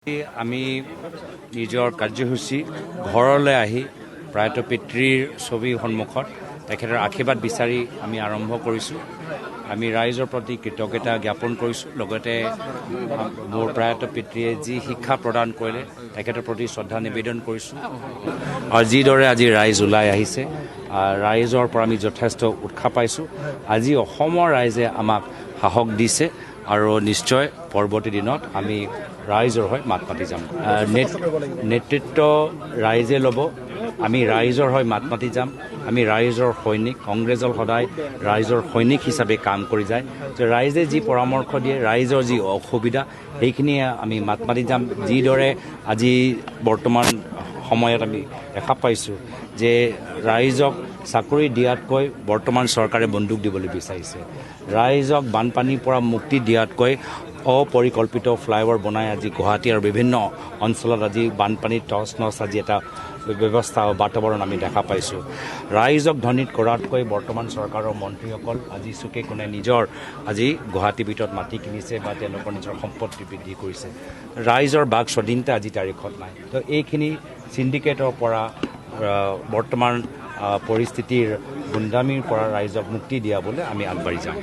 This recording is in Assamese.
আমি নিজৰ কাৰ্যসূচী ঘৰলৈ আহি প্ৰয়াত পিতৃৰ ছবিৰ সন্মুখত তেখেতৰ আশীৰ্বাদ বিচাৰি আমি আৰম্ভ কৰিছোঁ। আমি ৰাইজৰ প্ৰতি কৃতজ্ঞতা জ্ঞাপন কৰিছোঁ। লগতে মোৰ প্ৰয়াত পিতৃয়ে যি শিক্ষা প্ৰদান কৰিলে তেখেতৰ প্ৰতি শ্ৰদ্ধা নিবেদন কৰিছোঁ। আৰু যিদৰে আজি ৰাইজ ওলাই আহিছে, ৰাইজৰ পৰা আমি যথেষ্ট উৎসাহ পাইছোঁ। আজি অসমৰ ৰাইজে আমাক সাহস দিছে আৰু নিশ্চয় পৰৱৰ্তী দিনত আমি ৰাইজৰ হৈ মাত মাতি যাম। নেতৃত্ব ৰাইজে ল'ব, আমি ৰাইজৰ হৈ মাত মাতি যাম। আমি ৰাইজৰ সৈনিক। কংগ্ৰেছৰ সদায় ৰাইজৰ সৈনিক হিচাপে কাম কৰি যায়। যে ৰাইজে যি পৰামৰ্শ দিয়ে, ৰাইজৰ যি অসুবিধা, সেইখিনিয়ে আমি মাত মাতি যাম। যিদৰে আজি বৰ্তমান সময়ত আমি দেখা পাইছোঁ যে ৰাইজক চাকৰি দিয়াতকৈ বৰ্তমান চৰকাৰে বন্দুক দিবলৈ বিচাৰিছে। ৰাইজক বানপানীৰ পৰা মুক্তি দিয়াতকৈ অপৰিকল্পিত ফ্লাইঅভাৰ বনাই আজি গুৱাহাটী আৰু বিভিন্ন অঞ্চলত আজি বানপানীৰ টচ নচ আজি এটা ব্যৱস্থা বাতাবৰণ আমি দেখা পাইছোঁ। ৰাইজক ধনী কৰাতকৈ বৰ্তমান চৰকাৰৰ মন্ত্ৰীসকল আজি চুকে কোণে নিজৰ আজি গুৱাহাটীৰ ভিতৰত মাটি কিনিছে বা তেওঁলোকৰ নিজৰ সম্পত্তি বৃদ্ধি কৰিছে। ৰাইজৰ বাক স্বাধীনতা আজি তাৰিখত নাই। তো এইখিনি চিণ্ডিকেটৰ পৰা বৰ্তমান পৰিস্থিতিৰ গুণ্ডামীৰ পৰা ৰাইজক মুক্তি দিয়াবলৈ আমি আগবাঢ়ি যাম।